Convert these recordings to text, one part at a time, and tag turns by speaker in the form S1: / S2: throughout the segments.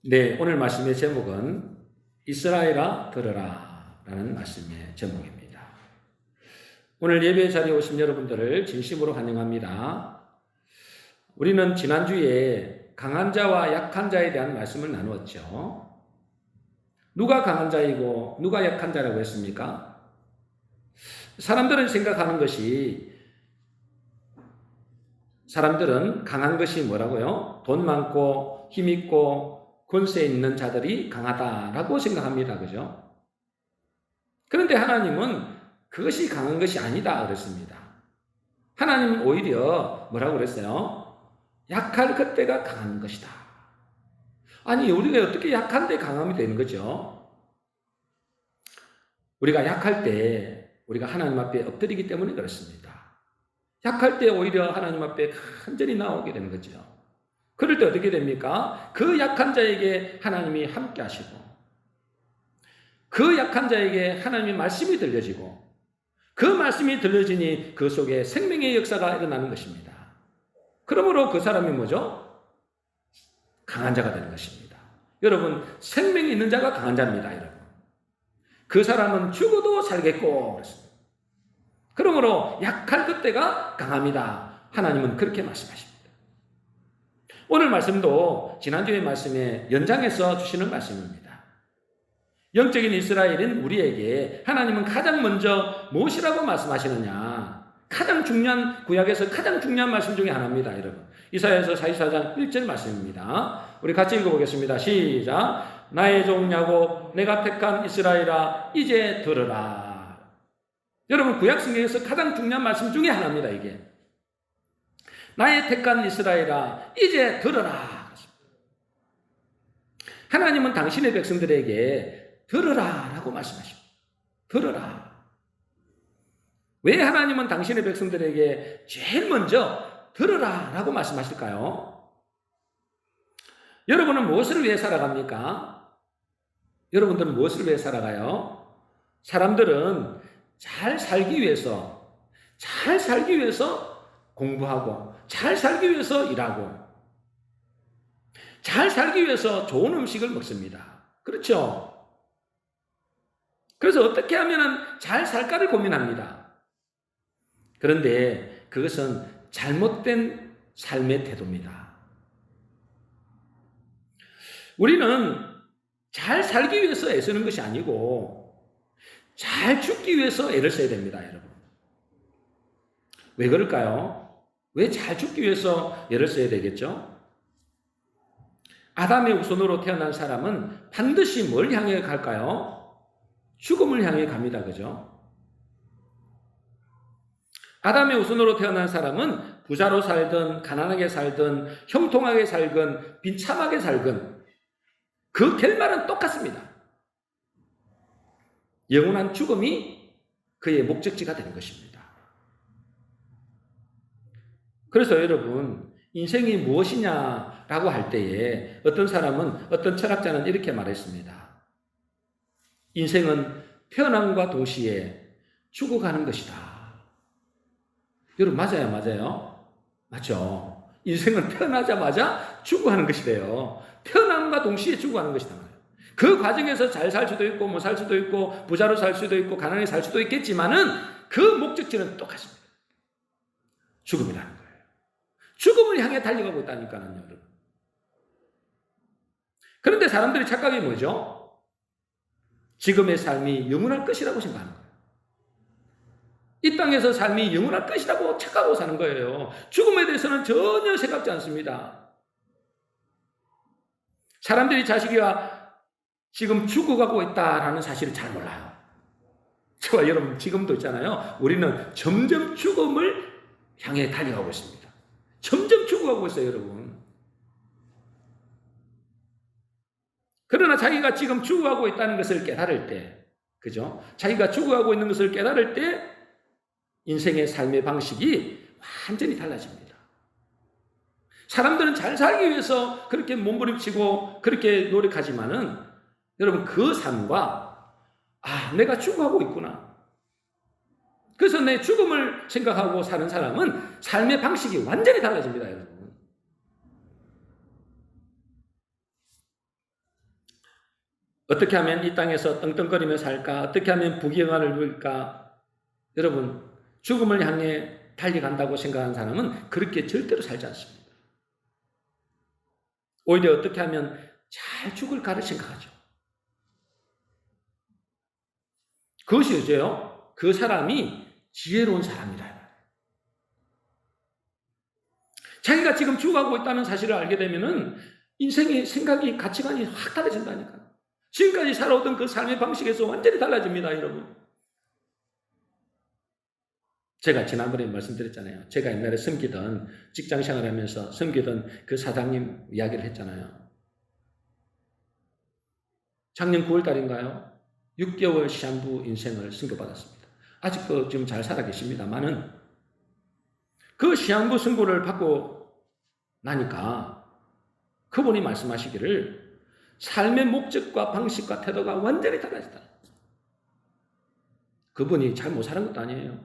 S1: 네, 오늘 말씀의 제목은 이스라엘아 들으라 라는 말씀의 제목입니다. 오늘 예배 자리에 오신 여러분들을 진심으로 환영합니다. 우리는 지난주에 강한 자와 약한 자에 대한 말씀을 나누었죠. 누가 강한 자이고 누가 약한 자라고 했습니까? 사람들은 생각하는 것이 강한 것이 뭐라고요? 돈 많고 힘 있고 권세 있는 자들이 강하다라고 생각합니다. 그죠? 그런데 하나님은 그것이 강한 것이 아니다 그랬습니다. 하나님은 오히려 뭐라고 그랬어요? 약할 그때가 강한 것이다. 아니, 우리가 어떻게 약한데 강함이 되는 거죠? 우리가 약할 때 우리가 하나님 앞에 엎드리기 때문에 그렇습니다. 약할 때 오히려 하나님 앞에 간절히 나오게 되는 거죠. 그럴 때 어떻게 됩니까? 그 약한 자에게 하나님이 함께 하시고, 그 약한 자에게 하나님의 말씀이 들려지고, 그 말씀이 들려지니 그 속에 생명의 역사가 일어나는 것입니다. 그러므로 그 사람이 뭐죠? 강한 자가 되는 것입니다. 여러분, 생명이 있는 자가 강한 자입니다, 여러분. 그 사람은 죽어도 살겠고, 그렇습니다. 그러므로 약할 그때가 강합니다. 하나님은 그렇게 말씀하십니다. 오늘 말씀도 지난주의 말씀의 연장해서 주시는 말씀입니다. 영적인 이스라엘인 우리에게 하나님은 가장 먼저 무엇이라고 말씀하시느냐? 가장 중요한, 구약에서 가장 중요한 말씀 중에 하나입니다, 여러분. 이사야서 44장 1절 말씀입니다. 우리 같이 읽어보겠습니다. 시작. 나의 종 야곱, 내가 택한 이스라엘아, 이제 들으라. 여러분, 구약 성경에서 가장 중요한 말씀 중에 하나입니다, 이게. 나의 택한 이스라엘아, 이제 들어라. 하나님은 당신의 백성들에게 들어라 라고 말씀하십니다. 들어라. 왜 하나님은 당신의 백성들에게 제일 먼저 들어라 라고 말씀하실까요? 여러분은 무엇을 위해 살아갑니까? 여러분들은 무엇을 위해 살아가요? 사람들은 잘 살기 위해서 공부하고, 잘 살기 위해서 일하고, 잘 살기 위해서 좋은 음식을 먹습니다. 그렇죠? 그래서 어떻게 하면 잘 살까를 고민합니다. 그런데 그것은 잘못된 삶의 태도입니다. 우리는 잘 살기 위해서 애쓰는 것이 아니고 잘 죽기 위해서 애를 써야 됩니다, 여러분. 왜 그럴까요? 왜 잘 죽기 위해서 애를 써야 되겠죠? 아담의 후손으로 태어난 사람은 반드시 뭘 향해 갈까요? 죽음을 향해 갑니다. 그죠? 아담의 후손으로 태어난 사람은 부자로 살든 가난하게 살든 형통하게 살든 빈참하게 살든 그 결말은 똑같습니다. 영원한 죽음이 그의 목적지가 되는 것입니다. 그래서 여러분, 인생이 무엇이냐라고 할 때에 어떤 사람은, 어떤 철학자는 이렇게 말했습니다. 인생은 태어남과 동시에 죽어가는 것이다. 여러분, 맞아요? 맞죠? 인생은 태어나자마자 죽어가는 것이래요. 태어남과 동시에 죽어가는 것이다. 그 과정에서 잘 살 수도 있고 못 살 수도 있고 부자로 살 수도 있고 가난하게 살 수도 있겠지만은 그 목적지는 똑같습니다. 죽음이라는 거예요. 죽음을 향해 달려가고 있다니까요, 여러분. 그런데 사람들의 착각이 뭐죠? 지금의 삶이 영원할 것이라고 생각하는 거예요. 이 땅에서 삶이 영원할 것이라고 착각하고 사는 거예요. 죽음에 대해서는 전혀 생각지 않습니다. 사람들이 자식이와 지금 죽어가고 있다라는 사실을 잘 몰라요. 저와 여러분 지금도 있잖아요. 우리는 점점 죽음을 향해 달려가고 있습니다. 점점 죽어가고 있어요, 여러분. 그러나 자기가 지금 죽어가고 있다는 것을 깨달을 때, 그죠? 자기가 죽어가고 있는 것을 깨달을 때 인생의 삶의 방식이 완전히 달라집니다. 사람들은 잘 살기 위해서 그렇게 몸부림치고 그렇게 노력하지만은 여러분 그 삶과 내가 죽어가고 있구나. 그래서 내 죽음을 생각하고 사는 사람은 삶의 방식이 완전히 달라집니다, 여러분. 어떻게 하면 이 땅에서 떵떵거리며 살까? 어떻게 하면 부귀영화를 누릴까? 여러분, 죽음을 향해 달려간다고 생각하는 사람은 그렇게 절대로 살지 않습니다. 오히려 어떻게 하면 잘 죽을까를 생각하죠. 그것이 어째요? 그 사람이 지혜로운 사람이다. 자기가 지금 죽어가고 있다는 사실을 알게 되면은 인생의 생각이, 가치관이 확 달라진다니까요. 지금까지 살아오던 그 삶의 방식에서 완전히 달라집니다, 여러분. 제가 지난번에 말씀드렸잖아요. 제가 옛날에 섬기던, 직장 생활하면서 섬기던 그 사장님 이야기를 했잖아요. 작년 9월 달인가요? 6개월 시한부 인생을 선고받았습니다. 아직도 지금 잘 살아 계십니다만은 그 시한부 선고를 받고 나니까 그분이 말씀하시기를 삶의 목적과 방식과 태도가 완전히 달라졌다. 그분이 잘 못 사는 것도 아니에요.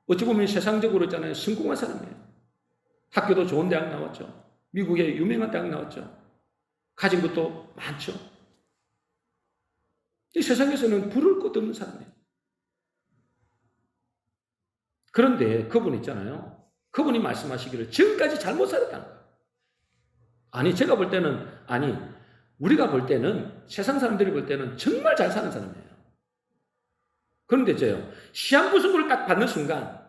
S1: 어찌 보면 세상적으로 있잖아요. 성공한 사람이에요. 학교도 좋은 대학 나왔죠. 미국의 유명한 대학 나왔죠. 가진 것도 많죠. 이 세상에서는 부를 것 없는 사람이에요. 그런데 그분 있잖아요. 그분이 말씀하시기를 지금까지 잘못 살았다는 거예요. 아니, 제가 볼 때는, 아니, 우리가 볼 때는, 세상 사람들이 볼 때는 정말 잘 사는 사람이에요. 그런데 저요, 시한부 선고를 딱 받는 순간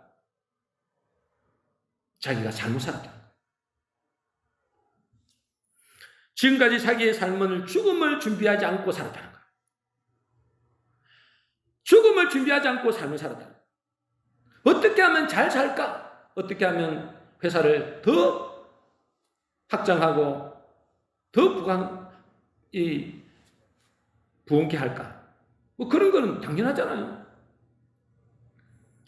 S1: 자기가 잘못 살았다. 지금까지 자기의 삶은 죽음을 준비하지 않고 살았다는 거예요. 죽음을 준비하지 않고 삶을 살았다. 어떻게 하면 잘 살까? 어떻게 하면 회사를 더 확장하고 더 부흥케 할까? 뭐 그런 거는 당연하잖아요.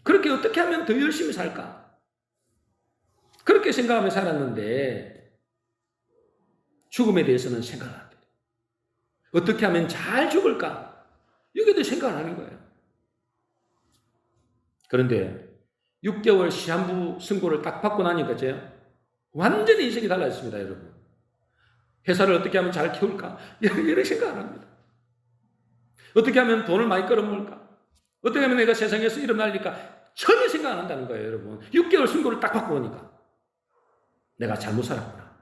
S1: 그렇게 어떻게 하면 더 열심히 살까? 그렇게 생각하며 살았는데 죽음에 대해서는 생각을 안 돼요. 어떻게 하면 잘 죽을까? 여기에 대해 생각을 하는 거예요. 그런데 6개월 시한부 선고를 딱 받고 나니까 완전히 인생이 달라졌습니다, 여러분. 회사를 어떻게 하면 잘 키울까? 이런 생각을 합니다. 어떻게 하면 돈을 많이 끌어모을까? 어떻게 하면 내가 세상에서 일어날까? 전혀 생각 안 한다는 거예요, 여러분. 6개월 선고를 딱 받고 오니까 내가 잘못 살았구나.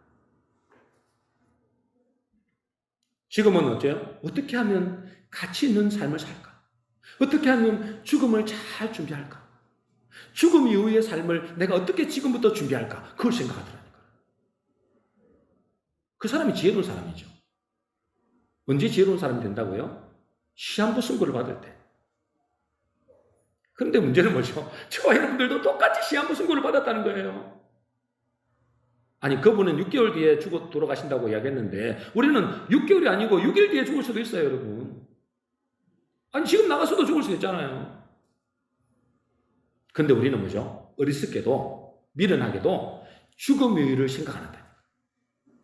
S1: 지금은 어때요? 어떻게 하면 가치 있는 삶을 살까? 어떻게 하면 죽음을 잘 준비할까? 죽음 이후의 삶을 내가 어떻게 지금부터 준비할까? 그걸 생각하더라니까요. 그 사람이 지혜로운 사람이죠. 언제 지혜로운 사람이 된다고요? 시한부 선고를 받을 때. 그런데 문제는 뭐죠? 저와 여러분들도 똑같이 시한부 선고를 받았다는 거예요. 아니, 그분은 6개월 뒤에 돌아가신다고 이야기했는데 우리는 6개월이 아니고 6일 뒤에 죽을 수도 있어요, 여러분. 아니, 지금 나가서도 죽을 수 있잖아요. 근데 우리는 뭐죠? 어리석게도 미련하게도 죽음 이유를 생각 안 한다.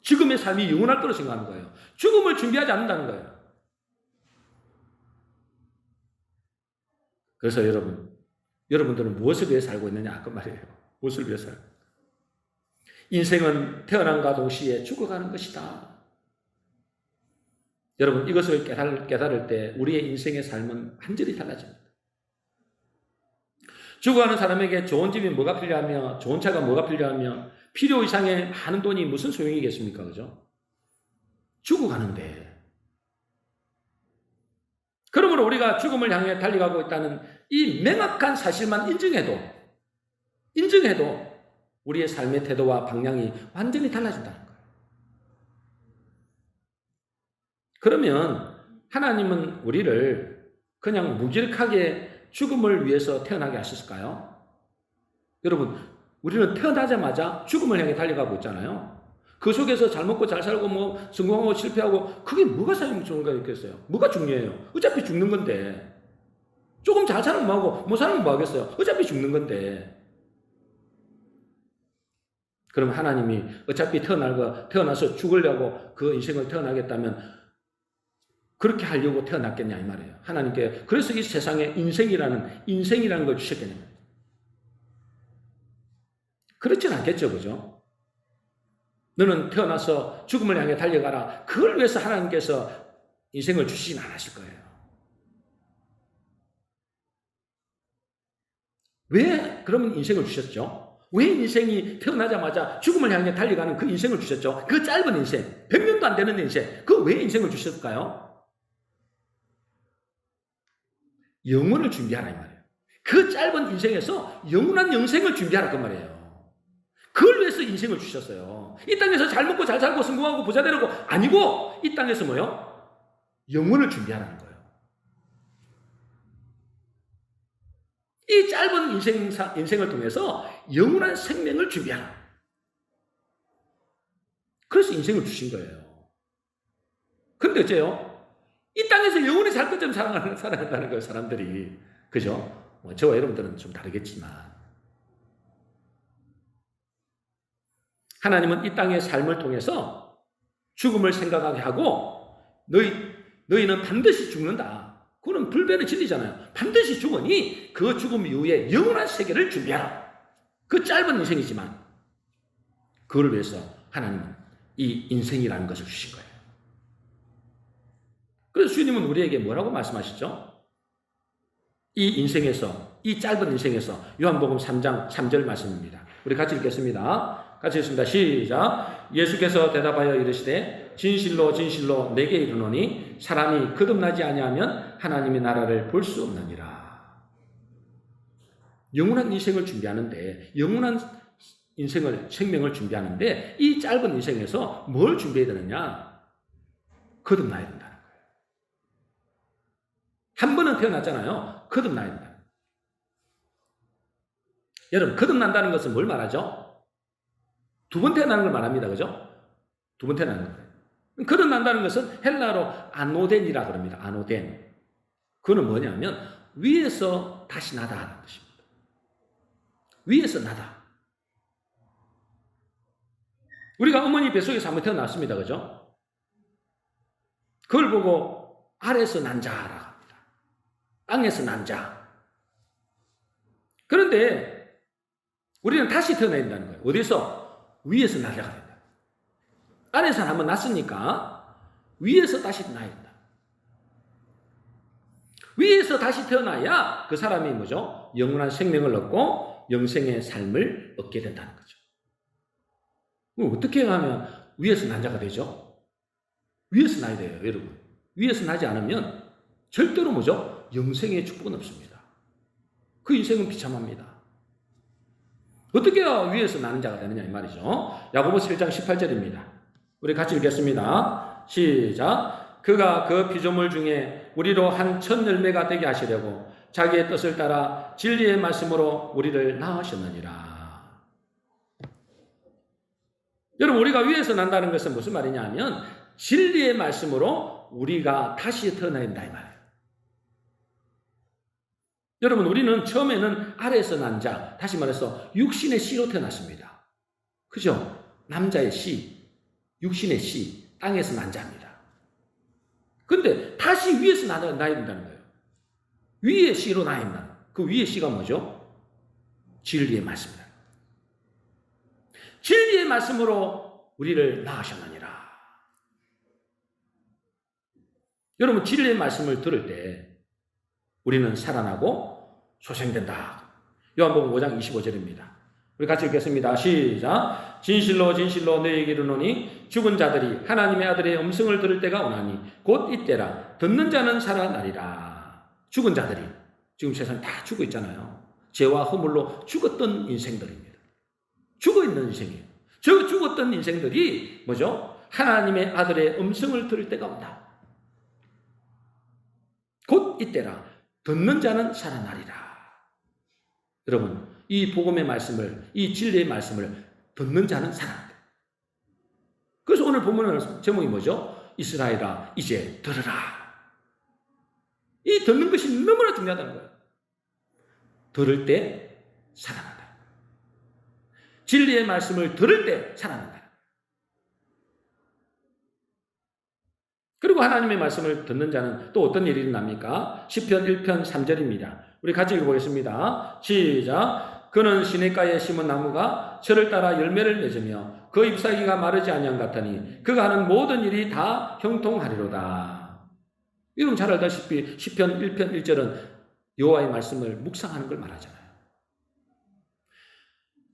S1: 죽음의 삶이 영원할 거로 생각하는 거예요. 죽음을 준비하지 않는다는 거예요. 그래서 여러분들은 무엇을 위해 살고 있느냐? 그 말이에요. 무엇을 위해 살고. 인생은 태어남과 동시에 죽어가는 것이다. 여러분, 이것을 깨달을 때 우리의 인생의 삶은 완전히 달라집니다. 죽어가는 사람에게 좋은 집이 뭐가 필요하며 좋은 차가 뭐가 필요하며 필요 이상의 많은 돈이 무슨 소용이겠습니까? 그죠? 죽어가는데. 그러므로 우리가 죽음을 향해 달려가고 있다는 이 명확한 사실만 인정해도 우리의 삶의 태도와 방향이 완전히 달라진다는 거예요. 그러면 하나님은 우리를 그냥 무기력하게 죽음을 위해서 태어나게 하셨을까요? 여러분, 우리는 태어나자마자 죽음을 향해 달려가고 있잖아요. 그 속에서 잘 먹고 잘 살고 성공하고 실패하고 그게 뭐가 중요가 있겠어요? 뭐가 중요해요? 어차피 죽는 건데. 조금 잘 살면 뭐하고 못 살면 뭐하겠어요? 어차피 죽는 건데. 그럼 하나님이 어차피 태어나서 죽으려고 그 인생을 태어나겠다면 그렇게 하려고 태어났겠냐 이 말이에요. 하나님께 그래서 이 세상에 인생이라는 걸 주셨겠냐. 그렇진 않겠죠, 그죠? 너는 태어나서 죽음을 향해 달려가라. 그걸 위해서 하나님께서 인생을 주시진 않으실 거예요. 왜 그러면 인생을 주셨죠? 왜 인생이 태어나자마자 죽음을 향해 달려가는 그 인생을 주셨죠? 그 짧은 인생, 100년도 안 되는 인생, 그 왜 인생을 주셨을까요? 영혼을 준비하라 이 말이에요. 그 짧은 인생에서 영원한 영생을 준비하라 그 말이에요. 그걸 위해서 인생을 주셨어요. 이 땅에서 잘 먹고 잘 살고 성공하고 부자 되라고 아니고 이 땅에서 뭐요? 영혼을 준비하라는 거예요. 이 짧은 인생을 통해서 영원한 생명을 준비하라. 그래서 인생을 주신 거예요. 근데 어째요? 이 땅에서 영원히 살 것처럼 살아간다는 거예요, 사람들이. 그죠? 뭐 저와 여러분들은 좀 다르겠지만. 하나님은 이 땅의 삶을 통해서 죽음을 생각하게 하고, 너희는 반드시 죽는다. 그건 불변의 진리잖아요. 반드시 죽으니 그 죽음 이후에 영원한 세계를 준비하라. 그 짧은 인생이지만, 그걸 위해서 하나님은 이 인생이라는 것을 주신 거예요. 그래서 주님은 우리에게 뭐라고 말씀하시죠? 이 인생에서, 이 짧은 인생에서 요한복음 3장 3절 말씀입니다. 우리 같이 읽겠습니다. 같이 읽습니다. 시작. 예수께서 대답하여 이르시되 진실로 진실로 내게 이르노니 사람이 거듭나지 아니하면 하나님의 나라를 볼 수 없느니라. 영원한 인생을 준비하는데, 영원한 생명을 준비하는데 이 짧은 인생에서 뭘 준비해야 되느냐? 거듭나야 된다는 거예요. 한 번은 태어났잖아요. 거듭나야 된다. 여러분, 거듭난다는 것은 뭘 말하죠? 두 번 태어나는 걸 말합니다. 그죠? 두 번 태어나는 거예요. 거듭난다는 것은 헬라어로 아노덴이라 그럽니다. 아노덴. 그거는 뭐냐면 위에서 다시 나다 하는 것입니다. 위에서 나다. 우리가 어머니 뱃속에서 한번 태어났습니다. 그죠? 그걸 보고 아래에서 난 자라고 합니다. 땅에서 난 자. 그런데 우리는 다시 태어나야 된다는 거예요. 어디서? 위에서 나려가 된다. 아래에서 한번 났으니까 위에서 다시 나야 된다. 위에서 다시 태어나야 그 사람이 뭐죠? 영원한 생명을 얻고 영생의 삶을 얻게 된다는 거죠. 그럼 어떻게 하면 위에서 난 자가 되죠? 위에서 나야 돼요, 여러분. 위에서 나지 않으면 절대로 뭐죠? 영생의 축복은 없습니다. 그 인생은 비참합니다. 어떻게 해야 위에서 나는 자가 되느냐 이 말이죠. 야고보서 1장 18절입니다. 우리 같이 읽겠습니다. 시작. 그가 그 피조물 중에 우리로 한 첫 열매가 되게 하시려고 자기의 뜻을 따라 진리의 말씀으로 우리를 낳으셨느니라. 여러분, 우리가 위에서 난다는 것은 무슨 말이냐 하면 진리의 말씀으로 우리가 다시 태어나야 된다 이 말이에요. 여러분, 우리는 처음에는 아래에서 난 자, 다시 말해서 육신의 씨로 태어났습니다. 그죠? 남자의 씨, 육신의 씨, 땅에서 난 자입니다. 근데 다시 위에서 나야 된다는 거예요. 위의 씨로 나야 된다. 그 위의 씨가 뭐죠? 진리의 말씀이다. 진리의 말씀으로 우리를 낳으셨느니라. 여러분, 진리의 말씀을 들을 때 우리는 살아나고 소생된다. 요한복음 5장 25절입니다. 우리 같이 읽겠습니다. 시작. 진실로 진실로 너희에게 이르노니 죽은 자들이 하나님의 아들의 음성을 들을 때가 오나니 곧 이때라. 듣는 자는 살아나리라. 죽은 자들이 지금 세상 다 죽어 있잖아요. 죄와 허물로 죽었던 인생들입니다. 죽어 있는 인생이에요. 저 죽었던 인생들이 뭐죠? 하나님의 아들의 음성을 들을 때가 온다. 곧 이때라. 듣는 자는 살아나리라. 여러분, 이 복음의 말씀을, 이 진리의 말씀을 듣는 자는 살아난다. 그래서 오늘 본문의 제목이 뭐죠? 이스라엘아, 이제 들으라. 이 듣는 것이 너무나 중요하다는 거예요. 들을 때 살아난다. 진리의 말씀을 들을 때 살아난다. 그리고 하나님의 말씀을 듣는 자는 또 어떤 일이 일어납니까? 시편 1편 3절입니다. 우리 같이 읽어보겠습니다. 시작. 그는 시냇가에 심은 나무가 철을 따라 열매를 맺으며 그 잎사귀가 마르지 아니한 같으니 그가 하는 모든 일이 다 형통하리로다. 여러분 잘 알다시피 시편 1편 1절은 여호와의 말씀을 묵상하는 걸 말하잖아요.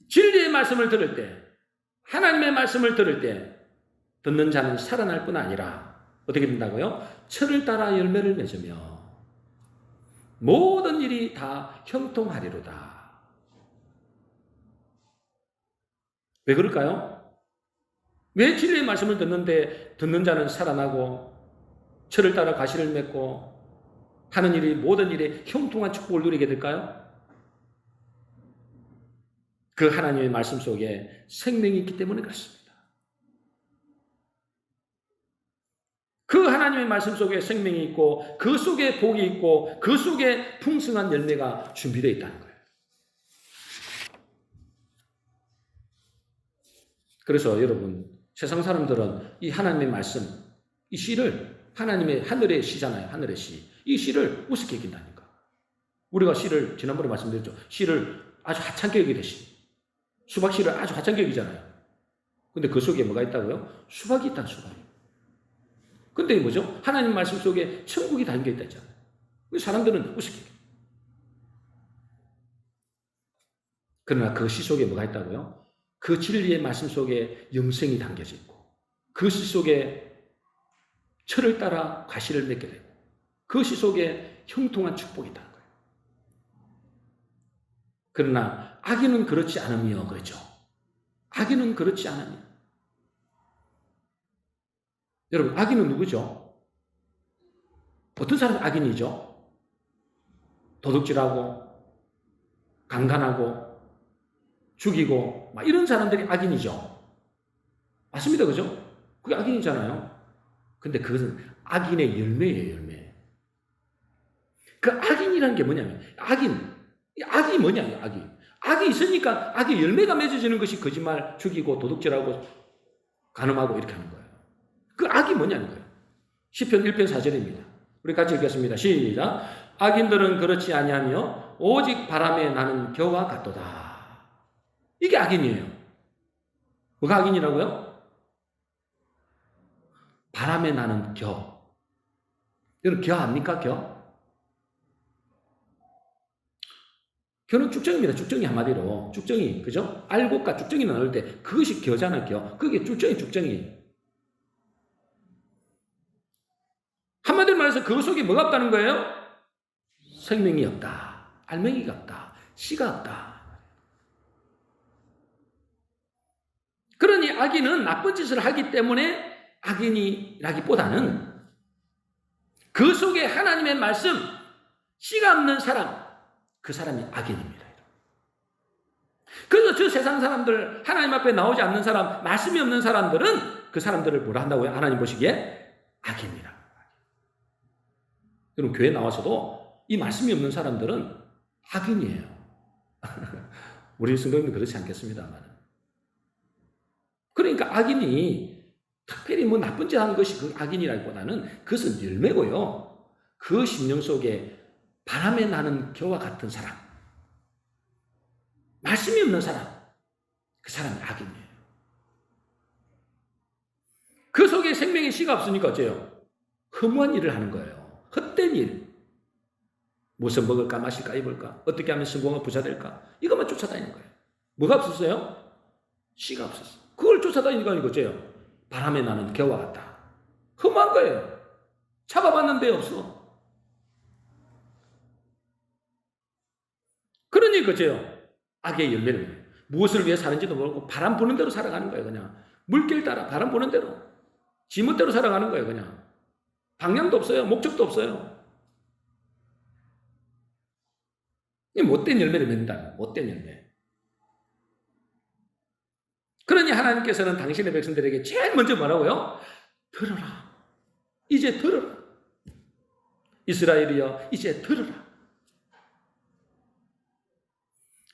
S1: 진리의 말씀을 들을 때, 하나님의 말씀을 들을 때 듣는 자는 살아날 뿐 아니라 어떻게 된다고요? 철을 따라 열매를 맺으며 모든 일이 다 형통하리로다. 왜 그럴까요? 왜 진리의 말씀을 듣는데 듣는 자는 살아나고 철을 따라 가시를 맺고 하는 일이 모든 일에 형통한 축복을 누리게 될까요? 그 하나님의 말씀 속에 생명이 있기 때문에 그렇습니다. 그 하나님의 말씀 속에 생명이 있고 그 속에 복이 있고 그 속에 풍성한 열매가 준비되어 있다는 거예요. 그래서 여러분, 세상 사람들은 이 하나님의 말씀, 이 시를 하나님의 하늘의 시잖아요. 하늘의 시. 이 시를 우습게 여긴다니까. 우리가 시를 지난번에 말씀드렸죠. 시를 아주 하찮게 여기듯이 수박씨를 아주 하찮게 여기잖아요. 근데 그 속에 뭐가 있다고요? 수박이 있다는 수박이. 근데 뭐죠? 하나님 말씀 속에 천국이 담겨있다 했잖아요. 사람들은 우습게. 그러나 그 시 속에 뭐가 있다고요? 그 진리의 말씀 속에 영생이 담겨져 있고 그 시 속에 철을 따라 과실을 맺게 되고 그 시 속에 형통한 축복이 있다는 거예요. 그러나 악인은 그렇지 않으며 그렇죠. 악인은 그렇지 않으며 여러분 악인은 누구죠? 어떤 사람이 악인이죠? 도둑질하고 강간하고 죽이고 막 이런 사람들이 악인이죠. 맞습니다. 그죠? 그게 악인이잖아요. 근데 그것은 악인의 열매예요. 열매. 그 악인이라는 게 뭐냐면 악이 뭐냐면 악이 있으니까 악의 열매가 맺어지는 것이 거짓말, 죽이고 도둑질하고 간음하고 이렇게 하는 거예요. 그 악이 뭐냐는 거예요. 시편 1편 4절입니다. 우리 같이 읽겠습니다. 시작. 악인들은 그렇지 아니하며 오직 바람에 나는 겨와 같도다. 이게 악인이에요. 뭐가 악인이라고요? 바람에 나는 겨. 여러분 겨 압니까? 겨? 겨는 쭉정입니다. 쭉정이 한마디로. 쭉정이. 그죠? 알곡과 쭉정이 나눌 때 그것이 겨잖아요. 겨. 그게 쭉정이. 한마디로 말해서 그 속에 뭐가 없다는 거예요? 생명이 없다. 알맹이가 없다. 씨가 없다. 그러니 악인은 나쁜 짓을 하기 때문에 악인이라기보다는 그 속에 하나님의 말씀, 씨가 없는 사람, 그 사람이 악인입니다. 그래서 저 세상 사람들, 하나님 앞에 나오지 않는 사람, 말씀이 없는 사람들은 그 사람들을 뭐라 한다고요? 하나님 보시기에 악인이라. 여러분 교회 나와서도 이 말씀이 없는 사람들은 악인이에요. 우리 성도님은 그렇지 않겠습니다만. 그러니까 악인이 특별히 뭐 나쁜 짓 하는 것이 그 악인이라기보다는 그것은 열매고요. 그 심령 속에 바람에 나는 겨와 같은 사람, 말씀이 없는 사람, 그 사람이 악인이에요. 그 속에 생명의 씨가 없으니까 어째요? 허무한 일을 하는 거예요. 헛된 일. 무슨 먹을까 마실까 입을까 어떻게 하면 성공을 부자될까 이것만 쫓아다니는 거예요. 뭐가 없었어요? 씨가 없었어요. 그걸 쫓아다니니까 이거죠. 바람에 나는 겨와 같다. 험한 거예요. 잡아봤는데 없어. 그러니 그죠. 악의 열매를 무엇을 위해 사는지도 모르고 바람 부는 대로 살아가는 거예요. 그냥 물길 따라 바람 부는 대로 지멋대로 살아가는 거예요. 그냥 방향도 없어요. 목적도 없어요. 이 못된 열매를 맺는다. 못된 열매. 그러니 하나님께서는 당신의 백성들에게 제일 먼저 뭐라고요? 들어라. 이제 들어라. 이스라엘이여 이제 들어라.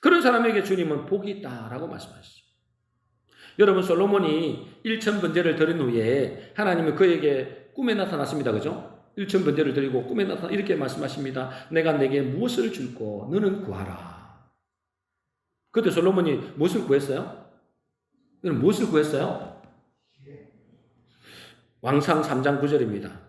S1: 그런 사람에게 주님은 복이 있다라고 말씀하시죠. 여러분 솔로몬이 1000번제를 드린 후에 하나님은 그에게 꿈에 나타났습니다. 그죠? 1000번제를 드리고 꿈에 나타나 이렇게 말씀하십니다. 내가 내게 무엇을 줄고 너는 구하라. 그때 솔로몬이 무엇을 구했어요? 무엇을 구했어요? 왕상 3장 9절입니다.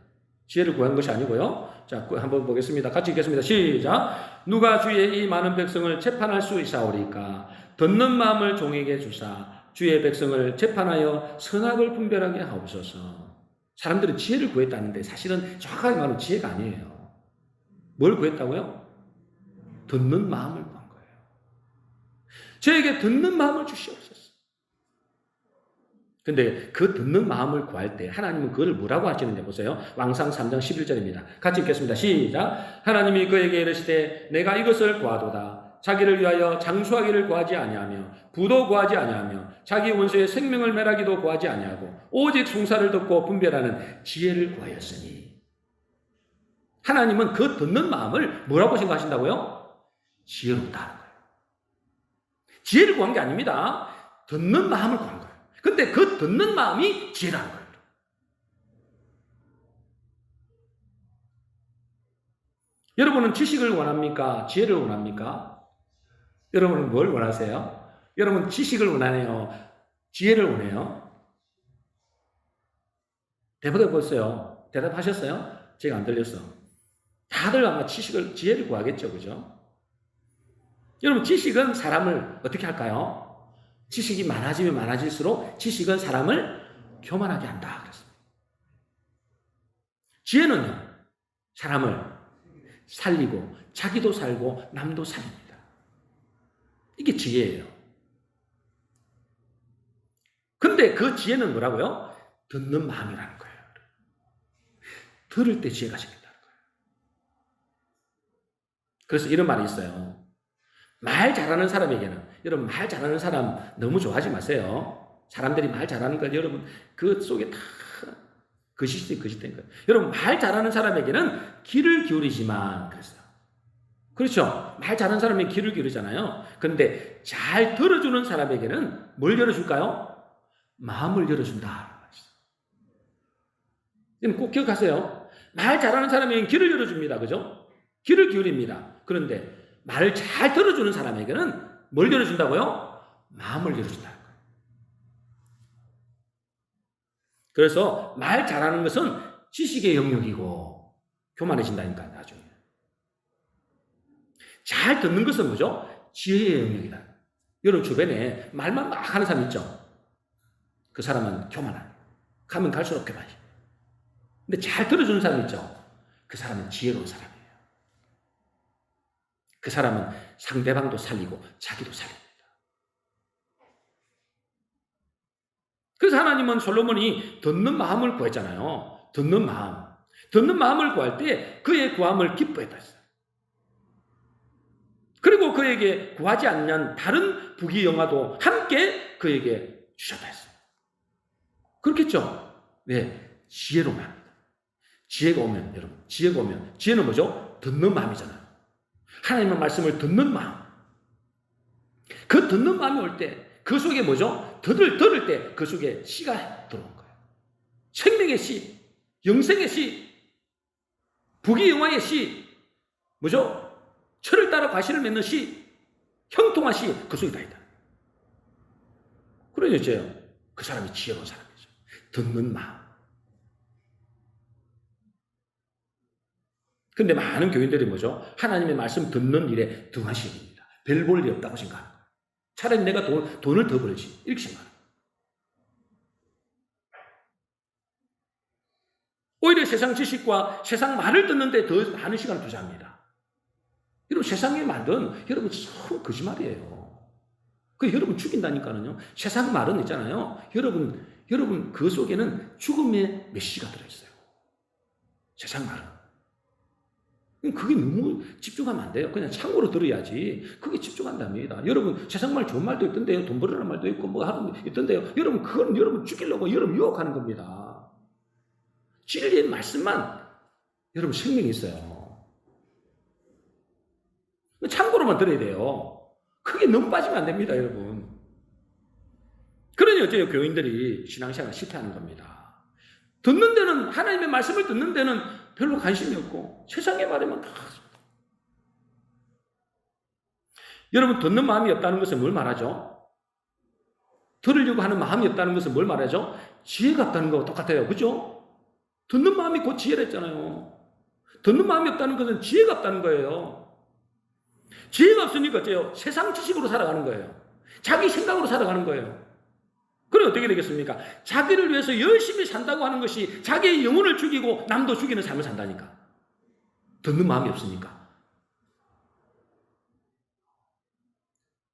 S1: 지혜를 구한 것이 아니고요. 자, 한번 보겠습니다. 같이 읽겠습니다. 시작. 누가 주의 이 많은 백성을 재판할 수 있사오리까? 듣는 마음을 종에게 주사 주의 백성을 재판하여 선악을 분별하게 하옵소서. 사람들은 지혜를 구했다는데 사실은 정확하게 말하면 지혜가 아니에요. 뭘 구했다고요? 듣는 마음을 구한 거예요. 저에게 듣는 마음을 주시옵소서. 근데 그 듣는 마음을 구할 때 하나님은 그걸 뭐라고 하시는지 보세요. 왕상 3장 11절입니다. 같이 읽겠습니다. 시작. 하나님이 그에게 이르시되 내가 이것을 구하도다. 자기를 위하여 장수하기를 구하지 아니하며 부도 구하지 아니하며 자기 원수의 생명을 멸하기도 구하지 아니하고 오직 송사를 듣고 분별하는 지혜를 구하였으니. 하나님은 그 듣는 마음을 뭐라고 생각하신다고요? 지혜롭다는 거예요. 지혜를 구한 게 아닙니다. 듣는 마음을 구한 거예요. 근데 그 듣는 마음이 지혜라는 거예요. 여러분은 지식을 원합니까? 지혜를 원합니까? 여러분은 뭘 원하세요? 여러분 지식을 원하네요? 지혜를 원해요? 대답해 보세요. 대답하셨어요? 제가 안 들렸어. 다들 아마 지혜를 구하겠죠, 그죠? 여러분 지식은 사람을 어떻게 할까요? 지식이 많아지면 많아질수록 지식은 사람을 교만하게 한다. 그랬습니다. 지혜는요, 사람을 살리고 자기도 살고 남도 살립니다. 이게 지혜예요. 근데 그 지혜는 뭐라고요? 듣는 마음이라는 거예요. 들을 때 지혜가 생긴다는 거예요. 그래서 이런 말이 있어요. 말 잘하는 사람에게는, 여러분 말 잘하는 사람 너무 좋아하지 마세요. 사람들이 말 잘하는 걸 여러분 그 속에 다 거짓된 거예요. 여러분 말 잘하는 사람에게는 귀를 기울이지만 그랬어요. 그렇죠? 말 잘하는 사람에게 귀를 기울이잖아요. 그런데 잘 들어주는 사람에게는 뭘 열어줄까요? 마음을 열어준다. 지금 꼭 기억하세요. 말 잘하는 사람에게는 귀를 열어줍니다. 그죠? 귀를 기울입니다. 그런데 말을 잘 들어주는 사람에게는 뭘 열어준다고요? 마음을 열어준다는 거예요. 그래서 말 잘하는 것은 지식의 영역이고 교만해진다니까 나중에. 잘 듣는 것은 뭐죠? 지혜의 영역이다. 여러분 주변에 말만 막 하는 사람 있죠? 그 사람은 교만한. 가면 갈수록 교만해. 근데 잘 들어주는 사람 있죠? 그 사람은 지혜로운 사람이에요. 그 사람은 상대방도 살리고 자기도 살립니다. 그래서 하나님은 솔로몬이 듣는 마음을 구했잖아요. 듣는 마음. 듣는 마음을 구할 때 그의 구함을 기뻐했다 했어요. 그리고 그에게 구하지 않는 다른 부귀영화도 함께 그에게 주셨다 했어요. 그렇겠죠? 네, 지혜로 말합니다. 지혜가 오면 여러분, 지혜는 뭐죠? 듣는 마음이잖아요. 하나님의 말씀을 듣는 마음. 그 듣는 마음이 올 때 그 속에 뭐죠? 들을 때 그 속에 씨가 들어온 거예요. 생명의 씨, 영생의 씨, 부귀영화의 씨, 뭐죠? 철을 따라 과실을 맺는 씨, 형통한 씨, 그 속에 다 있다. 그러니까 그 사람이 지혜로운 사람이죠. 듣는 마음. 근데 많은 교인들이 뭐죠? 하나님의 말씀 듣는 일에 등하시입니다. 별 볼 일 없다고 생각하는 거예요. 차라리 내가 돈을 더 벌지. 이렇게 생각합니다. 오히려 세상 지식과 세상 말을 듣는데 더 많은 시간을 투자합니다. 여러분 세상의 말은 여러분 참 거짓말이에요. 그 여러분 죽인다니까는요. 세상 말은 있잖아요. 여러분 그 속에는 죽음의 메시지가 들어있어요. 세상 말은. 그게 너무 집중하면 안 돼요. 그냥 참고로 들어야지. 그게 집중한답니다. 여러분 세상 말 좋은 말도 있던데요. 돈 벌으라는 말도 있고 뭐 하는 게 있던데요. 여러분 그건 여러분 죽이려고 여러분 유혹하는 겁니다. 진리의 말씀만 여러분 생명이 있어요. 참고로만 들어야 돼요. 그게 너무 빠지면 안 됩니다, 여러분. 그러니 어째요 교인들이 신앙생활 실패하는 겁니다. 듣는 데는 하나님의 말씀을 듣는 데는 별로 관심이 없고 세상의 말에만 다 여러분 듣는 마음이 없다는 것은 뭘 말하죠? 들으려고 하는 마음이 없다는 것은 뭘 말하죠? 지혜가 없다는 거와 똑같아요. 그죠? 듣는 마음이 곧 지혜랬잖아요. 듣는 마음이 없다는 것은 지혜가 없다는 거예요. 지혜가 없으니까 어째요? 세상 지식으로 살아가는 거예요. 자기 생각으로 살아가는 거예요. 그럼 어떻게 되겠습니까? 자기를 위해서 열심히 산다고 하는 것이 자기의 영혼을 죽이고 남도 죽이는 삶을 산다니까. 듣는 마음이 없으니까.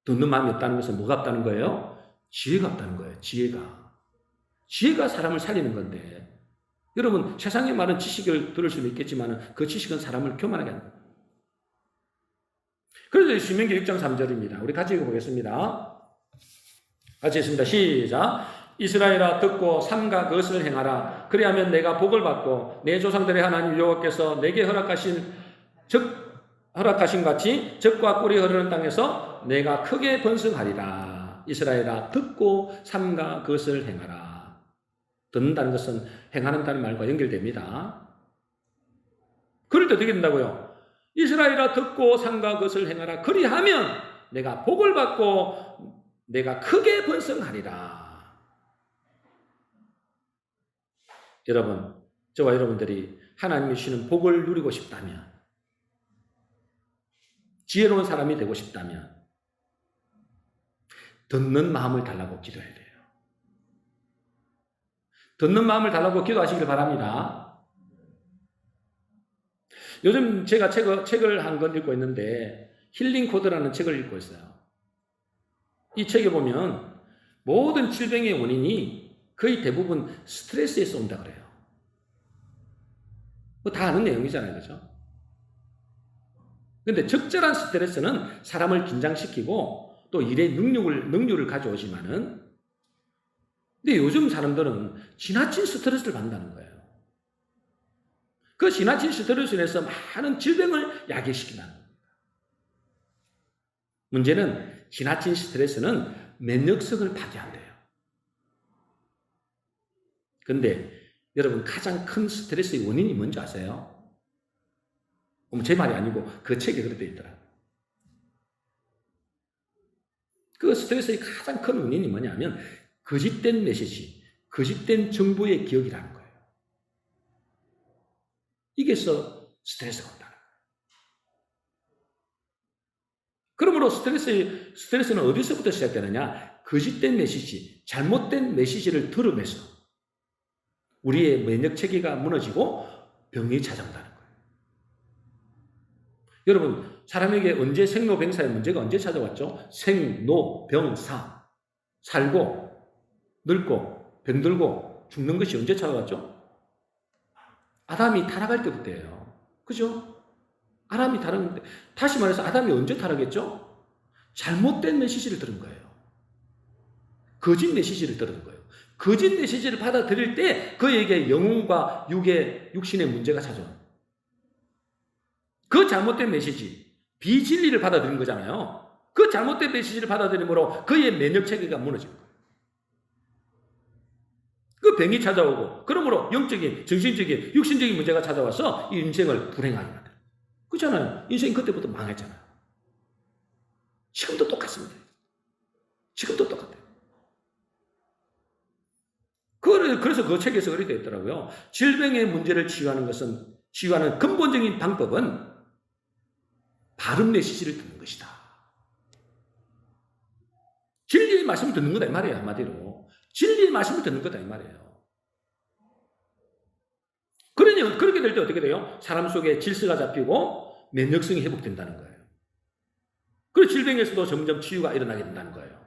S1: 듣는 마음이 없다는 것은 뭐가 없다는 거예요? 지혜가 없다는 거예요. 지혜가 사람을 살리는 건데, 여러분 세상에 많은 지식을 들을 수는 있겠지만 그 지식은 사람을 교만하게 합니다. 그래서 신명기 6장 3절입니다. 우리 같이 읽어보겠습니다. 같이 했습니다. 시작. 이스라엘아 듣고 삼가 그것을 행하라. 그리하면 내가 복을 받고 내 조상들의 하나님 여호와께서 내게 허락하신 같이 젖과 꿀이 흐르는 땅에서 내가 크게 번성하리라. 이스라엘아 듣고 삼가 그것을 행하라. 듣는다는 것은 행하는다는 말과 연결됩니다. 그럴 때 어떻게 된다고요? 이스라엘아 듣고 삼가 그것을 행하라. 그리하면 내가 복을 받고 내가 크게 번성하리라. 여러분, 저와 여러분들이 하나님이 주시는 복을 누리고 싶다면, 지혜로운 사람이 되고 싶다면 듣는 마음을 달라고 기도해야 돼요. 듣는 마음을 달라고 기도하시길 바랍니다. 요즘 제가 책을 한 권 읽고 있는데 힐링 코드라는 책을 읽고 있어요. 이 책에 보면 모든 질병의 원인이 거의 대부분 스트레스에서 온다 그래요. 뭐 다 아는 내용이잖아요. 그죠? 근데 적절한 스트레스는 사람을 긴장시키고 또 일의 능률을 가져오지만은, 근데 요즘 사람들은 지나친 스트레스를 받는다는 거예요. 그 지나친 스트레스로 인해서 많은 질병을 야기시킨다는 겁니다. 문제는 지나친 스트레스는 면역성을 파괴한대요. 근데 여러분 가장 큰 스트레스의 원인이 뭔지 아세요? 제 말이 아니고 그 책에 그렇게 되어 있더라고요. 그 스트레스의 가장 큰 원인이 뭐냐면 거짓된 메시지, 거짓된 정보의 기억이라는 거예요. 이게서 스트레스가 온다는 거예요. 그러므로 스트레스는 어디서부터 시작되느냐? 거짓된 메시지, 잘못된 메시지를 들으면서 우리의 면역 체계가 무너지고 병이 찾아온다는 거예요. 여러분, 사람에게 언제 생로병사의 문제가 언제 찾아왔죠? 생로병사. 살고, 늙고, 병들고, 죽는 것이 언제 찾아왔죠? 아담이 타락할 때부터예요. 그죠? 아담이 타락했는데, 다시 말해서 아담이 언제 타락했죠? 잘못된 메시지를 들은 거예요. 거짓 메시지를 들은 거예요. 거짓 메시지를 받아들일 때 그에게 영혼과 육신의 문제가 찾아와요. 그 잘못된 메시지, 비진리를 받아들인 거잖아요. 그 잘못된 메시지를 받아들임으로 그의 면역 체계가 무너진 거예요. 그 병이 찾아오고, 그러므로 영적인, 정신적인, 육신적인 문제가 찾아와서 이 인생을 불행하게 만들어요. 그렇잖아요. 인생이 그때부터 망했잖아요. 지금도 똑같습니다. 지금도 똑같아요. 그래서 그 책에서 그렇게 되어 있더라고요. 질병의 문제를 치유하는 근본적인 방법은 바른 메시지를 듣는 것이다. 진리의 말씀을 듣는 거다 이 말이에요. 한마디로 진리의 말씀을 듣는 거다 이 말이에요. 그러니 그렇게 될 때 어떻게 돼요? 사람 속에 질서가 잡히고 면역성이 회복된다는 거예요. 그리고 질병에서도 점점 치유가 일어나게 된다는 거예요.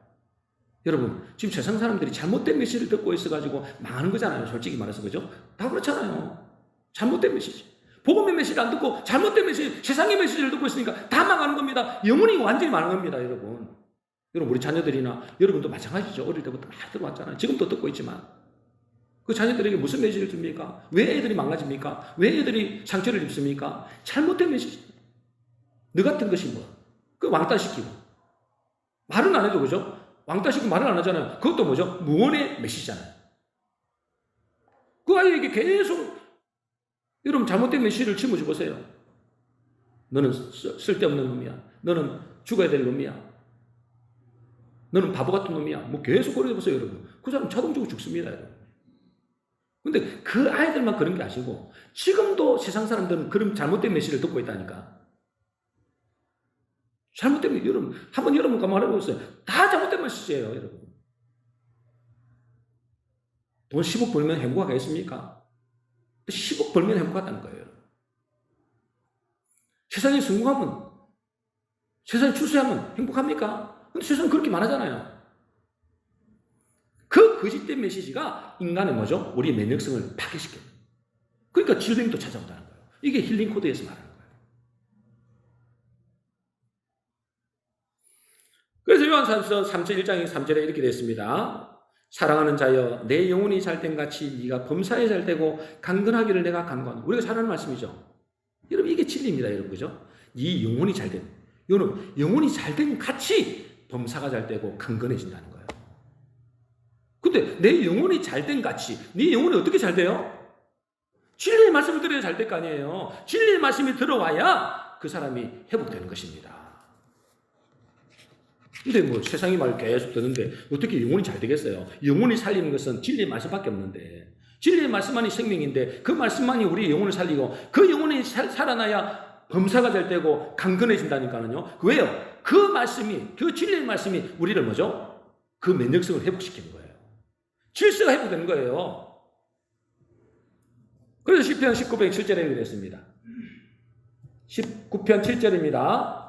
S1: 여러분, 지금 세상 사람들이 잘못된 메시지를 듣고 있어가지고 망하는 거잖아요. 솔직히 말해서. 그죠? 다 그렇잖아요. 잘못된 메시지. 복음의 메시지를 안 듣고 잘못된 메시지, 세상의 메시지를 듣고 있으니까 다 망하는 겁니다. 영혼이 완전히 망하는 겁니다, 여러분. 여러분, 우리 자녀들이나 여러분도 마찬가지죠. 어릴 때부터 많이 들어왔잖아요. 지금도 듣고 있지만. 그 자녀들에게 무슨 메시지를 줍니까? 왜 애들이 망가집니까? 왜 애들이 상처를 입습니까? 잘못된 메시지. 너 같은 것이 뭐? 그 왕따시키고. 말은 안 해도, 그죠? 왕따시키고 말은 안 하잖아요. 그것도 뭐죠? 무언의 메시지잖아요. 그 아이에게 계속 여러분 잘못된 메시지를 심어줘 보세요. 너는 쓸데없는 놈이야. 너는 죽어야 될 놈이야. 너는 바보 같은 놈이야. 뭐 계속 그러게 보세요, 여러분. 그 사람 자동적으로 죽습니다, 여러분. 근데 그 아이들만 그런 게 아니고 지금도 세상 사람들은 그런 잘못된 메시지를 듣고 있다니까. 잘못된, 여러분, 한번 여러분 가만해보세요. 다 잘못된 메시지예요, 여러분. 돈 10억 벌면 행복하겠습니까? 10억 벌면 행복하다는 거예요. 세상에 성공하면, 세상에 출세하면 행복합니까? 근데 세상은 그렇게 말하잖아요. 그 거짓된 메시지가 인간의 뭐죠? 우리의 면역성을 파괴시켜요. 그러니까 질병도 찾아온다는 거예요. 이게 힐링 코드에서 말하는 거예요. 그래서 요한사서 3장 1장의 3절에 이렇게 되었습니다. 사랑하는 자여 내 영혼이 잘된 같이 네가 범사에 잘되고 강건하기를 내가 간구한다. 우리가 잘 아는 말씀이죠. 여러분 이게 진리입니다. 여러분 그죠? 네 영혼이 잘된, 여러분 영혼이 잘된 같이 범사가 잘되고 강건해진다는 거예요. 근데 내 영혼이 잘된 같이, 네 영혼이 어떻게 잘돼요? 진리의 말씀을 들어야 잘 될 거 아니에요. 진리의 말씀이 들어와야 그 사람이 회복되는 것입니다. 근데 뭐 세상의 말을 계속 듣는데 어떻게 영혼이 잘 되겠어요? 영혼이 살리는 것은 진리의 말씀밖에 없는데, 진리의 말씀만이 생명인데 그 말씀만이 우리의 영혼을 살리고 그 영혼이 살아나야 범사가 잘 되고 강건해진다니까요. 왜요? 그 말씀이, 그 진리의 말씀이 우리를 뭐죠? 그 면역성을 회복시키는 거예요. 질서가 회복되는 거예요. 그래서 시편 19편 7절에 이렇게 됐습니다. 19편 7절입니다.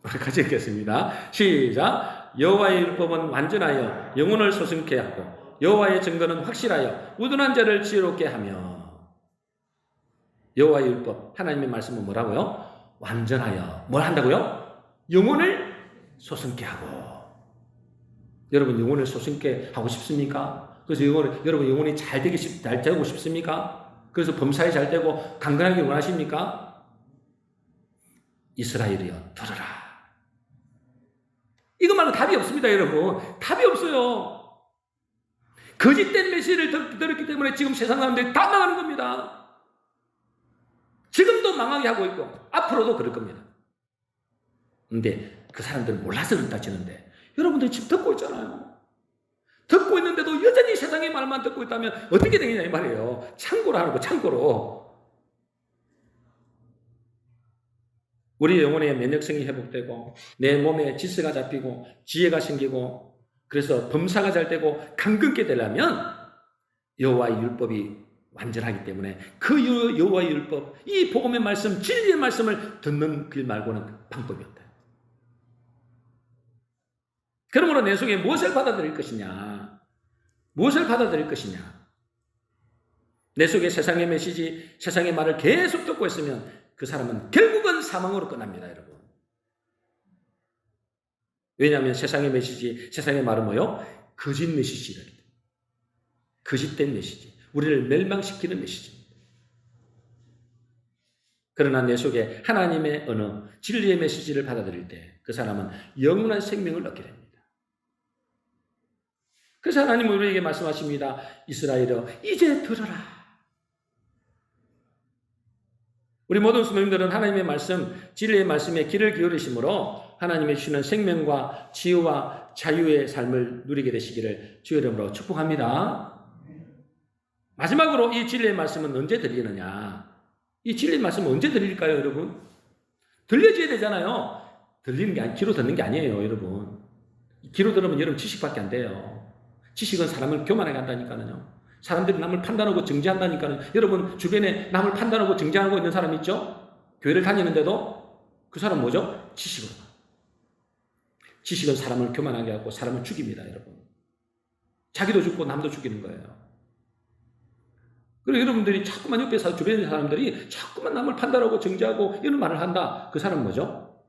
S1: 같이 읽겠습니다. 시작. 여호와의 율법은 완전하여 영혼을 소승케 하고 여호와의 증거는 확실하여 우둔한 자를 지혜롭게 하며. 여호와의 율법, 하나님의 말씀은 뭐라고요? 완전하여 뭘 한다고요? 영혼을 소승케 하고. 여러분 영혼을 소승케 하고 싶습니까? 그래서 여러분 영혼이 잘 되고 싶습니까? 그래서 범사에 잘 되고 강건하게 원하십니까? 이스라엘이여 들어라. 이거 말로 답이 없습니다, 여러분. 답이 없어요. 거짓된 메시지를 들었기 때문에 지금 세상 사람들이 다 망하는 겁니다. 지금도 망하게 하고 있고 앞으로도 그럴 겁니다. 근데 그 사람들은 몰라서 그렇다 치는데 여러분들이 지금 듣고 있잖아요. 듣고 있는데도 여전히 세상의 말만 듣고 있다면 어떻게 되느냐 이 말이에요. 참고로 하는 거, 참고로. 우리 영혼의 면역성이 회복되고 내 몸에 질서가 잡히고 지혜가 생기고 그래서 범사가 잘 되고 강건케 되려면 여호와의 율법이 완전하기 때문에 그 여호와의 율법, 이 복음의 말씀, 진리의 말씀을 듣는 길 말고는 방법이 없다. 그러므로 내 속에 무엇을 받아들일 것이냐? 무엇을 받아들일 것이냐? 내 속에 세상의 메시지, 세상의 말을 계속 듣고 있으면 그 사람은 결국은 사망으로 끝납니다, 여러분. 왜냐하면 세상의 메시지, 세상의 말은 뭐요? 거짓 메시지입니다. 거짓된 메시지. 우리를 멸망시키는 메시지입니다. 그러나 내 속에 하나님의 언어, 진리의 메시지를 받아들일 때 그 사람은 영원한 생명을 얻게 됩니다. 그래서 하나님은 우리에게 말씀하십니다. 이스라엘아, 이제 들어라. 우리 모든 수명들은 하나님의 말씀, 진리의 말씀에 귀를 기울이심으로 하나님의 주시는 생명과 치유와 자유의 삶을 누리게 되시기를 주의 이름으로 축복합니다. 마지막으로 이 진리의 말씀은 언제 들리느냐? 이 진리의 말씀은 언제 들릴까요, 여러분? 들려줘야 되잖아요. 들리는 게 귀로 듣는 게 아니에요, 여러분. 귀로 들으면 여러분 지식밖에 안 돼요. 지식은 사람을 교만하게 한다니까요. 사람들이 남을 판단하고 정죄한다니까요. 여러분 주변에 남을 판단하고 정죄하고 있는 사람 있죠? 교회를 다니는데도 그 사람 뭐죠? 지식으로. 지식은 사람을 교만하게 하고 사람을 죽입니다, 여러분. 자기도 죽고 남도 죽이는 거예요. 그리고 여러분들이 자꾸만 옆에 주변에 있는 사람들이 자꾸만 남을 판단하고 정죄하고 이런 말을 한다. 그 사람은 뭐죠?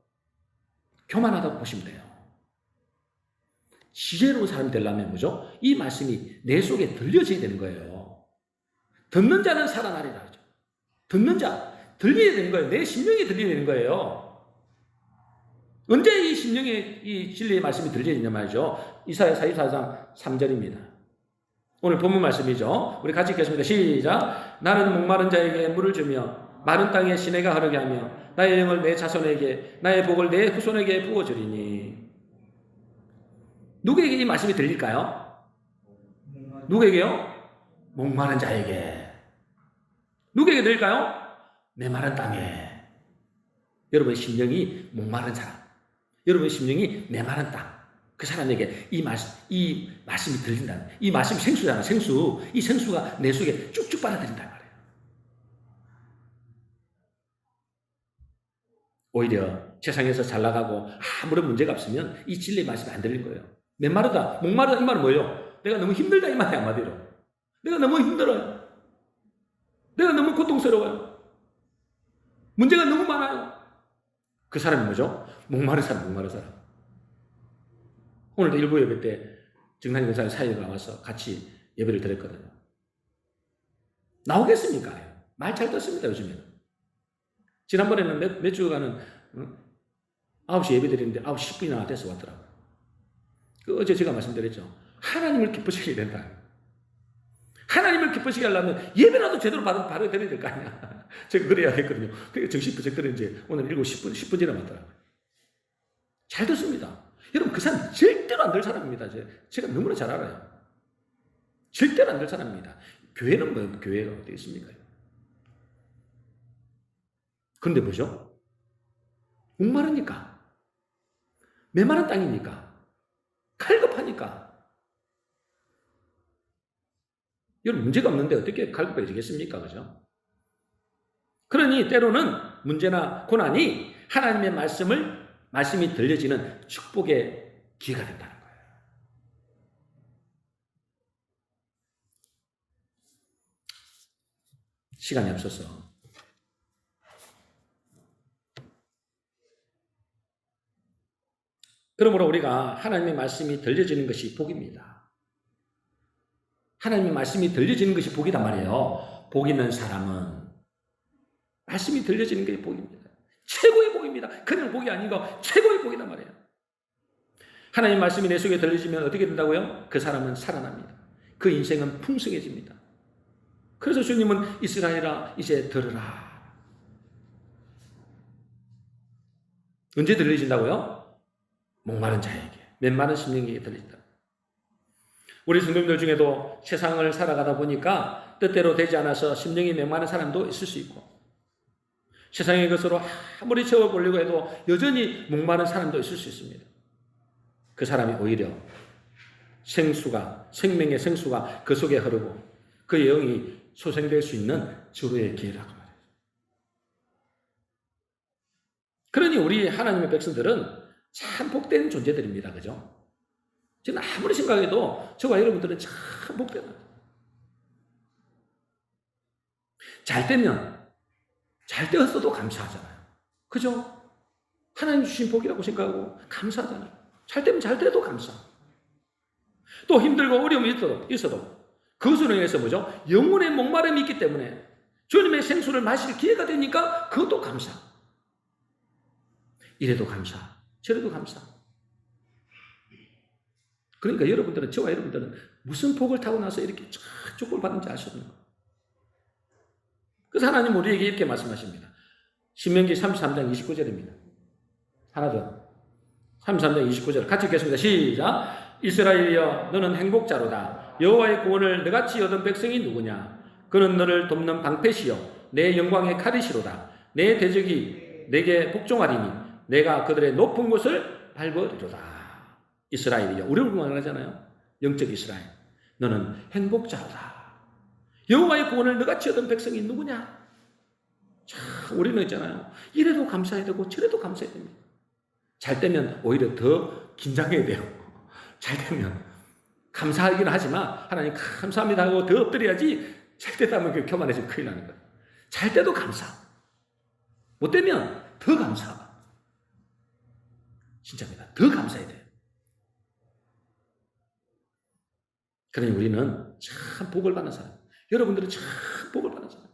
S1: 교만하다고 보시면 돼요. 지혜로운 사람이 되려면 뭐죠? 이 말씀이 내 속에 들려져야 되는 거예요. 듣는 자는 살아나리라 하죠. 듣는 자, 들려야 되는 거예요. 내 심령이 들려야 되는 거예요. 언제 이 심령에 이 진리의 말씀이 들려야 되냐 말이죠. 이사야 44장 3절입니다. 오늘 본문 말씀이죠. 우리 같이 읽겠습니다. 시작. 나는 목마른 자에게 물을 주며 마른 땅에 시내가 흐르게 하며 나의 영을 내 자손에게 나의 복을 내 후손에게 부어주리니. 누구에게 이 말씀이 들릴까요? 누구에게요? 목마른 자에게. 누구에게 드릴까요? 메마른 땅에. 여러분의 심령이 목마른 사람, 여러분의 심령이 메마른 땅, 그 사람에게 이 말씀이 들린다는, 이 말씀이 생수잖아, 생수. 이 생수가 내 속에 쭉쭉 빨아들인단 말이에요. 오히려 세상에서 잘 나가고 아무런 문제가 없으면 이 진리의 말씀이 안 들릴 거예요. 메마르다, 목마르다 이 말은 뭐예요? 내가 너무 힘들다 이 말이야, 한마디로. 내가 너무 힘들어요. 내가 너무 고통스러워요. 문제가 너무 많아요. 그 사람이 뭐죠? 목마른 사람, 목마른 사람. 오늘도 일부 예배 때 정상인 권사님 사회가 나와서 같이 예배를 드렸거든요. 나오겠습니까? 말 잘 듣습니다, 요즘에는. 지난번에는 몇 주간은 9시 예배 드리는데 9시 10분이나 돼서 왔더라고요. 어제 제가 말씀드렸죠. 하나님을 기쁘시게 된다. 하나님을 기쁘시게 하려면 예배라도 제대로 바로 드려야 될 거 아니야. 제가 그래야 했거든요. 정식 부적들은 이제 오늘 7시 10분 지나왔더라고요. 잘 듣습니다. 여러분, 그 사람 절대로 안 될 사람입니다. 제가 너무나 잘 알아요. 절대로 안 될 사람입니다. 교회는 뭐, 교회가 어디 있습니까? 그런데 뭐죠? 목마르니까. 메마른 땅이니까. 갈급하니까. 여러분, 문제가 없는데 어떻게 갈급해지겠습니까? 그죠? 그러니 때로는 문제나 고난이 하나님의 말씀이 들려지는 축복의 기회가 된다는 거예요. 시간이 없어서. 그러므로 우리가 하나님의 말씀이 들려지는 것이 복입니다. 하나님의 말씀이 들려지는 것이 복이단 말이에요. 복 있는 사람은 말씀이 들려지는 게 복입니다. 최고의 복입니다. 그냥 복이 아니고 최고의 복이단 말이에요. 하나님 말씀이 내 속에 들려지면 어떻게 된다고요? 그 사람은 살아납니다. 그 인생은 풍성해집니다. 그래서 주님은 이스라엘아 이제 들으라. 언제 들려진다고요? 목마른 자에게, 메마른 심령에게 들린다. 우리 성도님들 중에도 세상을 살아가다 보니까 뜻대로 되지 않아서 심령이 메마른 사람도 있을 수 있고, 세상의 것으로 아무리 채워보려고 해도 여전히 목마른 사람도 있을 수 있습니다. 그 사람이 오히려 생명의 생수가 그 속에 흐르고 그 영이 소생될 수 있는 주루의 기회라고 말해요. 그러니 우리 하나님의 백성들은 참 복된 존재들입니다. 그죠? 저는 아무리 생각해도 저와 여러분들은 참 복되다. 잘 때였어도 감사하잖아요. 그죠? 하나님 주신 복이라고 생각하고 감사하잖아요. 잘 때면 잘 때도 감사. 또 힘들고 어려움이 있어도 그것으로 인해서 뭐죠? 영혼의 목마름이 있기 때문에 주님의 생수를 마실 기회가 되니까 그것도 감사. 이래도 감사, 저래도 감사. 그러니까 여러분들은, 저와 여러분들은 무슨 복을 타고 나서 이렇게 축복을 받는지 알 수 없는 거예요. 그래서 하나님 우리에게 이렇게 말씀하십니다. 신명기 33장 29절입니다. 하나 더. 33장 29절 같이 읽겠습니다. 시작. 이스라엘이여 너는 행복자로다. 여호와의 구원을 너같이 얻은 백성이 누구냐? 그는 너를 돕는 방패시요 내 영광의 칼이시로다. 내 대적이 내게 복종하리니 내가 그들의 높은 곳을 밟으리로다. 이스라엘이여, 우리를 말하잖아요. 영적 이스라엘. 너는 행복자로다. 여호와의 구원을 너같이 얻은 백성이 누구냐? 참, 우리는 있잖아요. 이래도 감사해야 되고 저래도 감사해야 됩니다. 잘 때면 오히려 더 긴장해야 돼요. 잘 되면 감사하긴 하지만 하나님 감사합니다 하고 더 엎드려야지. 잘 때도 하면 교만해지면 큰일 나는 거예요. 잘 때도 감사. 못 되면 더 감사. 진짜입니다. 더 감사해야 돼요. 그러니 우리는 참 복을 받는 사람. 여러분들은 참 복을 받는 사람.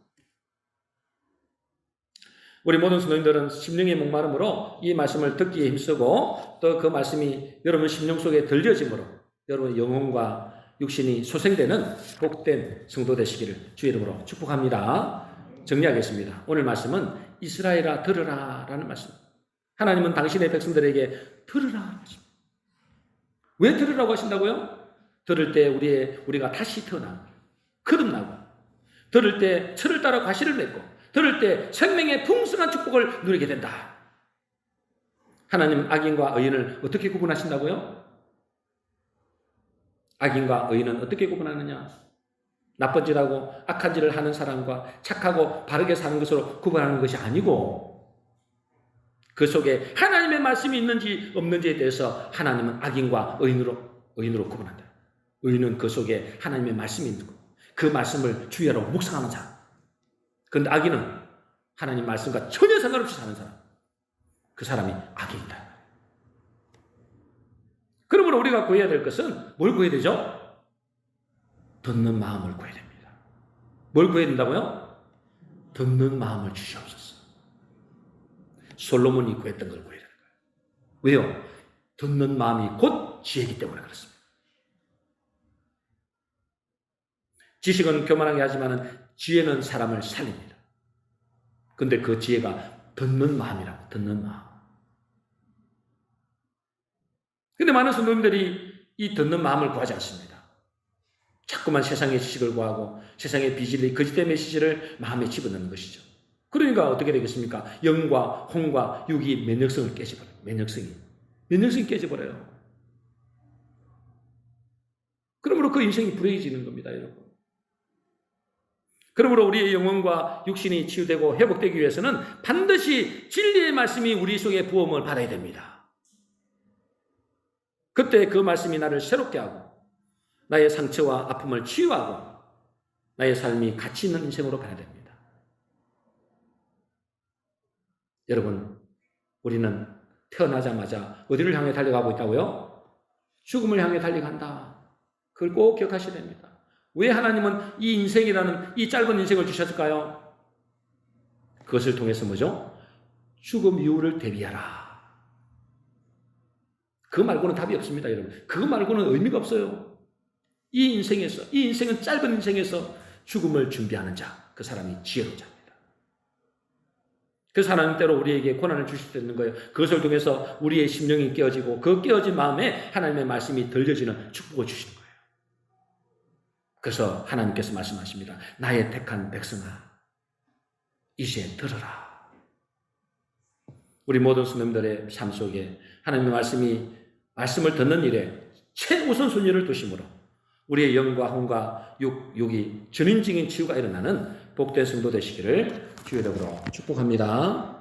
S1: 우리 모든 성도님들은 심령의 목마름으로 이 말씀을 듣기에 힘쓰고 또 그 말씀이 여러분 심령 속에 들려짐으로 여러분 영혼과 육신이 소생되는 복된 성도 되시기를 주의 이름으로 축복합니다. 정리하겠습니다. 오늘 말씀은 이스라엘아 들으라 라는 말씀. 하나님은 당신의 백성들에게 들으라. 왜 들으라고 하신다고요? 들을 때 우리가 다시 태어나 거듭나고, 들을 때 철을 따라 과실을 맺고, 들을 때 생명의 풍성한 축복을 누리게 된다. 하나님은 악인과 의인을 어떻게 구분하신다고요? 악인과 의인은 어떻게 구분하느냐? 나쁜 짓하고 악한 짓을 하는 사람과 착하고 바르게 사는 것으로 구분하는 것이 아니고, 그 속에 하나님의 말씀이 있는지 없는지에 대해서 하나님은 악인과 의인으로 구분한다. 의인은 그 속에 하나님의 말씀이 있는 것, 그 말씀을 주야로 묵상하는 사람. 그런데 악인은 하나님 말씀과 전혀 상관없이 사는 사람, 그 사람이 악인이다. 그러므로 우리가 구해야 될 것은 뭘 구해야 되죠? 듣는 마음을 구해야 됩니다. 뭘 구해야 된다고요? 듣는 마음을 주시옵소서. 솔로몬이 구했던 걸 구해야 되는 거예요. 왜요? 듣는 마음이 곧 지혜이기 때문에 그렇습니다. 지식은 교만하게 하지만 지혜는 사람을 살립니다. 근데 그 지혜가 듣는 마음이라고, 듣는 마음. 근데 많은 성도님들이 이 듣는 마음을 구하지 않습니다. 자꾸만 세상의 지식을 구하고 세상의 비질리 거짓된 메시지를 마음에 집어넣는 것이죠. 그러니까 어떻게 되겠습니까? 영과 혼과 육이 면역성을 깨져버려요. 면역성이 깨져버려요. 그러므로 그 인생이 불행해지는 겁니다, 여러분. 그러므로 우리의 영혼과 육신이 치유되고 회복되기 위해서는 반드시 진리의 말씀이 우리 속에 부음을 받아야 됩니다. 그때 그 말씀이 나를 새롭게 하고 나의 상처와 아픔을 치유하고 나의 삶이 가치 있는 인생으로 가야 됩니다. 여러분, 우리는 태어나자마자 어디를 향해 달려가고 있다고요? 죽음을 향해 달려간다. 그걸 꼭 기억하셔야 됩니다. 왜 하나님은 이 인생이라는 이 짧은 인생을 주셨을까요? 그것을 통해서 뭐죠? 죽음 이후를 대비하라. 그 말고는 답이 없습니다, 여러분. 그거 말고는 의미가 없어요. 이 인생은 짧은 인생에서 죽음을 준비하는 자, 그 사람이 지혜로운 자입니다. 그래서 하나님 때로 우리에게 고난을 주실 수 있는 거예요. 그것을 통해서 우리의 심령이 깨어지고 그 깨어진 마음에 하나님의 말씀이 들려지는 축복을 주시는 거예요. 그래서 하나님께서 말씀하십니다. 나의 택한 백성아, 이제 들으라. 우리 모든 성도님들의 삶 속에 하나님의 말씀을 듣는 일에 최우선순위를 두심으로 우리의 영과 혼과 육이 전인적인 치유가 일어나는 복된 성도 되시기를 주의 이름으로 축복합니다.